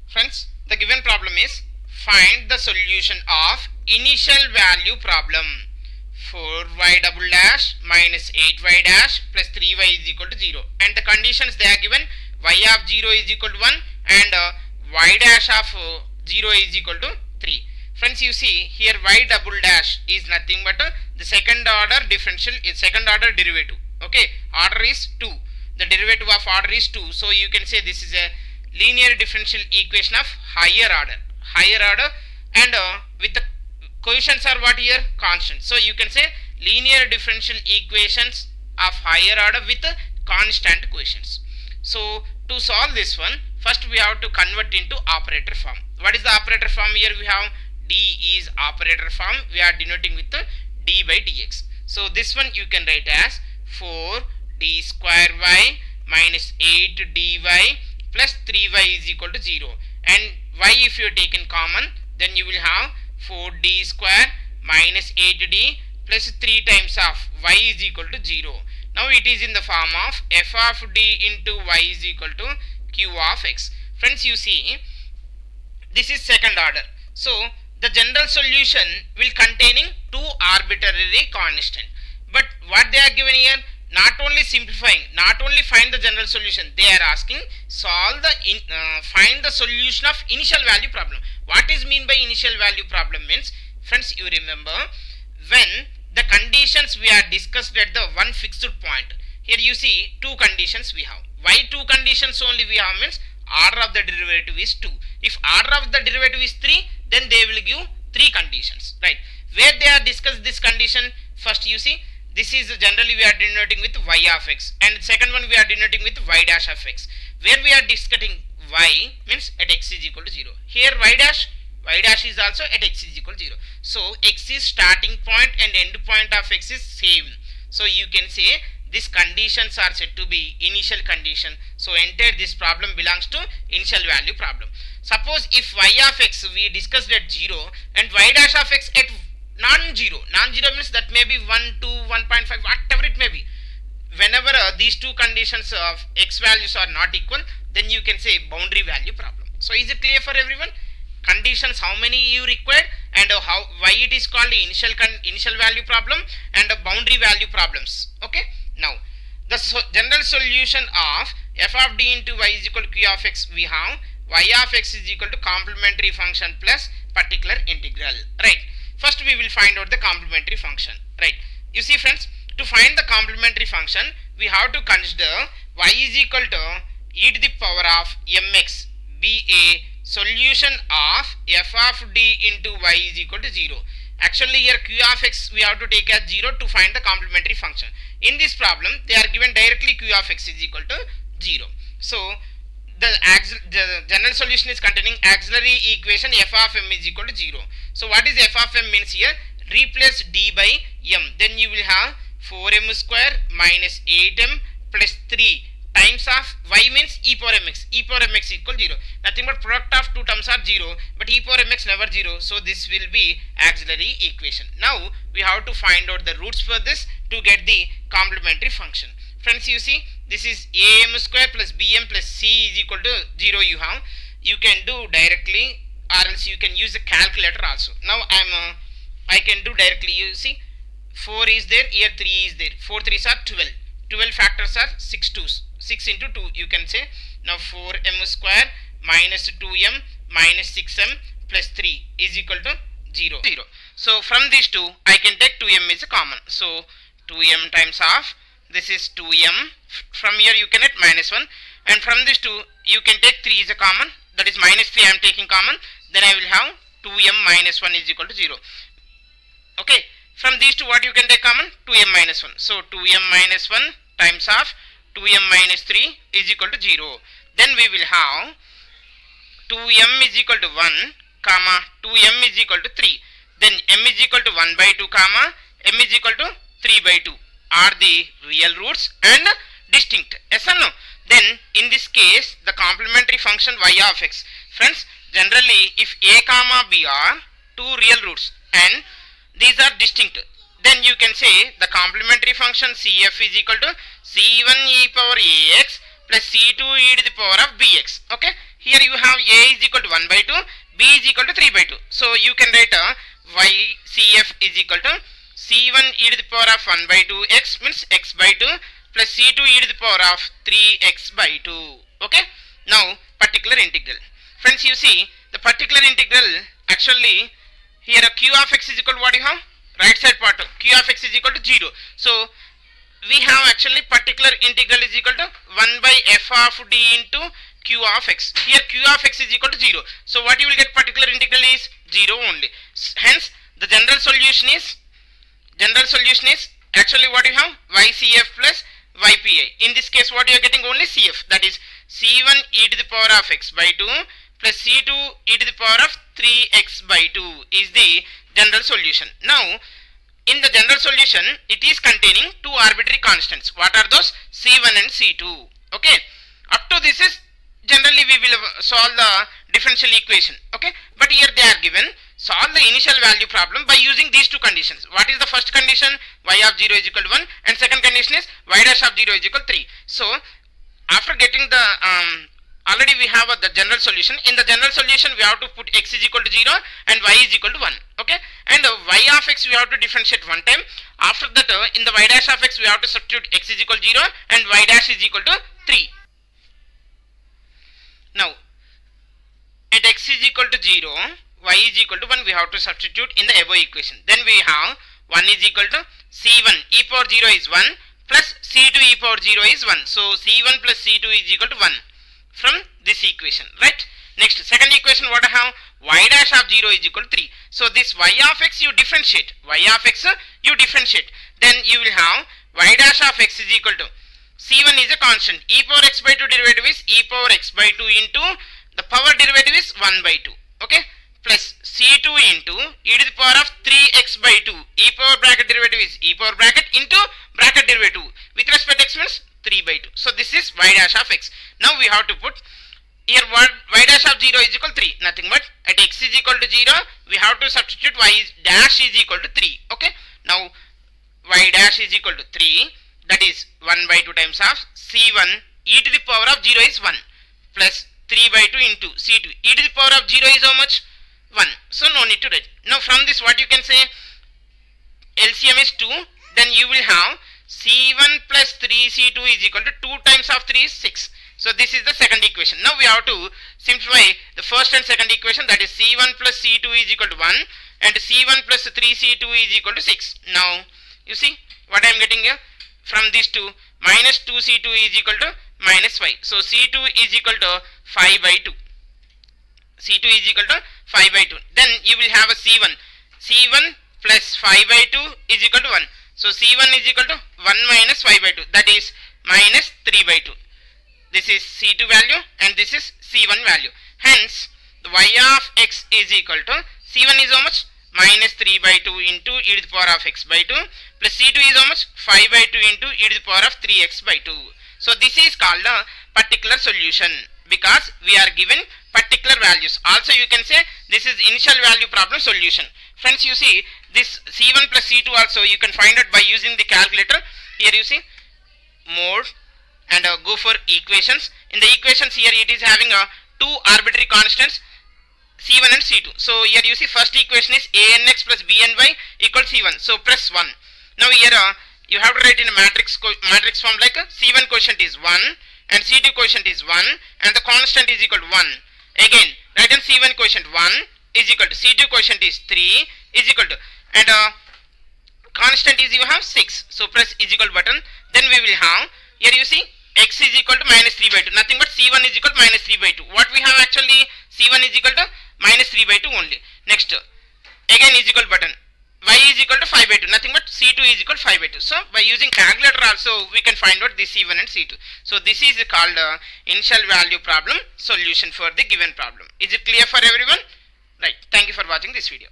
Friends, the given problem is find the solution of initial value problem. 4y double dash minus 8y dash plus 3y is equal to 0, and the conditions they are given: y of 0 is equal to 1 and y dash of 0 is equal to 3. Friends, you see here y double dash is nothing but the second order differential is second order derivative. Okay, order is 2, the derivative of order is 2, so you can say this is a linear differential equation of higher order, and with the coefficients are what here? Constant. So you can say linear differential equations of higher order with constant coefficients. So to solve this one, first we have to convert into operator form. What is the operator form? Here we have d is operator form, we are denoting with d by dx. So this one you can write as 4d square y minus 8 dy plus 3y is equal to 0, and y if you take in common, then you will have 4d square minus 8d plus 3 times of y is equal to 0. Now it is in the form of f of d into y is equal to q of x. Friends, you see this is second order, so the general solution will containing two arbitrary constant. But what they are given here, not only simplifying, not only find the general solution, they are asking solve the find the solution of initial value problem. What is mean by initial value problem means, friends, you remember when the conditions we are discussed at the one fixed point. Here you see two conditions we have. Why two conditions only we have means order of the derivative is 2. If order of the derivative is 3, then they will give 3 conditions, right? Where they are discussed this condition, first you see this is generally we are denoting with y of x, and second one we are denoting with y dash of x. Where we are discussing y means at x is equal to 0. Here y dash is also at x is equal to 0. So x is starting point and end point of x is same. So you can say these conditions are said to be initial condition. So entire this problem belongs to initial value problem. Suppose if y of x we discussed at 0 and y dash of x at non-zero means that may be 1, 2, 1.5, whatever it may be. Whenever these two conditions of x values are not equal, then you can say boundary value problem. So is it clear for everyone? Conditions how many you require, and why it is called initial value problem and boundary value problems. Okay. Now the general solution of f of d into y is equal to q of x, we have y of x is equal to complementary function plus particular integral, right? First we will find out the complementary function, right? You see friends, to find the complementary function, we have to consider y is equal to e to the power of mx be a solution of f of d into y is equal to 0. Actually here q of x we have to take as 0 to find the complementary function. In this problem they are given directly q of x is equal to 0. So the general solution is containing auxiliary equation f of m is equal to 0. So what is f of m means here? Replace d by m, then you will have 4m square minus 8m plus 3 times of y means e power mx. E power mx equal 0. Nothing but product of two terms are 0, but e power mx never 0. So this will be auxiliary equation. Now we have to find out the roots for this to get the complementary function. Friends, you see this is am square plus bm plus c is equal to 0 you have. You can do directly or else you can use a calculator also. Now I can do directly. You see 4 is there, here 3 is there. 4 3s are 12. 12 factors are 6 2s. 6 into 2 you can say. Now 4m square minus 2m minus 6m plus 3 is equal to 0. So from these two I can take 2m is common. So 2m times of this is 2m. From here you can get minus 1, and from this 2 you can take 3 is a common, that is minus 3 I am taking common, then I will have 2m minus 1 is equal to 0. Okay, from these two what you can take common? 2m minus 1. So 2m minus 1 times of 2m minus 3 is equal to 0. Then we will have 2m is equal to 1 comma 2m is equal to 3. Then m is equal to 1 by 2 comma m is equal to 3 by 2 are the real roots and distinct. Yes or no? Then in this case the complementary function y of x. Friends, generally if a comma b are two real roots and these are distinct, then you can say the complementary function cf is equal to c1 e power ax plus c2 e to the power of bx. Okay, here you have a is equal to 1 by 2, b is equal to 3 by 2. So you can write YCF is equal to C1 e to the power of 1 by 2 x means x by 2 plus C2 e to the power of 3x by 2. Okay. Now particular integral. Friends, you see the particular integral actually here a q of x is equal to what you have? Right side part q of x is equal to 0. So we have actually particular integral is equal to 1 by f of d into q of x. Here q of x is equal to 0. So what you will get particular integral is 0 only. Hence the general solution is actually what you have? YCF plus YPA. In this case what you are getting only CF, that is C1 e to the power of x by 2 plus C2 e to the power of 3x by 2 is the general solution. Now in the general solution it is containing two arbitrary constants. What are those? C1 and C2. Okay. Up to this is generally we will solve the differential equation. Okay. But here they are given solve the initial value problem by using these two conditions. What is the first condition? Y of 0 is equal to 1 and second condition is y dash of 0 is equal to 3. So after getting the already we have the general solution. In the general solution we have to put x is equal to 0 and y is equal to 1. Okay. And y of x we have to differentiate one time. After that in the y dash of x we have to substitute x is equal to 0 and y dash is equal to 3. Now at x is equal to 0, y is equal to 1 we have to substitute in the above equation. Then we have 1 is equal to c1 e power 0 is 1 plus c2 e power 0 is 1. So c1 plus c2 is equal to 1 from this equation, right? Next second equation what I have? Y dash of 0 is equal to 3. So this y of x you differentiate. Then you will have y dash of x is equal to c1 is a constant. E power x by 2 derivative is e power x by 2 into the power derivative is 1 by 2. Okay. Plus c2 into e to the power of 3x by 2. E power bracket derivative is e power bracket into bracket derivative. With respect to x means 3 by 2. So this is y dash of x. Now we have to put here y dash of 0 is equal to 3. Nothing but at x is equal to 0 we have to substitute y dash is equal to 3. Okay. Now y dash is equal to 3, that is 1 by 2 times of c1 e to the power of 0 is 1 plus 3 by 2 into c2 e to the power of 0 is how much? 1. So no need to write. Now from this what you can say? LCM is 2. Then you will have c1 plus 3c2 is equal to 2 times of 3 is 6. So this is the second equation. Now we have to simplify the first and second equation, that is c1 plus c2 is equal to 1 and c1 plus 3c2 is equal to 6. Now you see what I am getting here? From these two, minus 2c2 is equal to minus 5. So c2 is equal to 5 by 2. c2 is equal to 5 by 2. Then you will have a c1. c1 plus 5 by 2 is equal to 1. So c1 is equal to 1 minus 5 by 2, that is minus 3 by 2. This is c2 value and this is c1 value. Hence the y of x is equal to c1 is how much? Minus 3 by 2 into e to the power of x by 2 plus c2 is how much? 5 by 2 into e to the power of 3x by 2. So this is called a particular solution because we are given particular values. Also you can say this is initial value problem solution. Friends, you see this c1 plus c2 also you can find out by using the calculator. Here you see mode and go for equations. In the equations here it is having two arbitrary constants c1 and c2. So here you see first equation is anx plus bny equals c1. So press 1. Now here you have to write in a matrix form like c1 quotient is 1 and c2 quotient is 1 and the constant is equal to 1. Again write in c1 quotient 1 is equal to c2 quotient is 3 is equal to and constant is you have 6. So press is equal button. Then we will have here you see x is equal to minus 3 by 2. Nothing but c1 is equal to minus 3 by 2. What we have actually c1 is equal to minus 3 by 2 only. Next again is equal button. Y is equal to 5 by 2. Nothing but c2 is equal to 5 by 2. So by using calculator also we can find out this c1 and c2. So this is called initial value problem solution for the given problem. Is it clear for everyone? Right. Thank you for watching this video.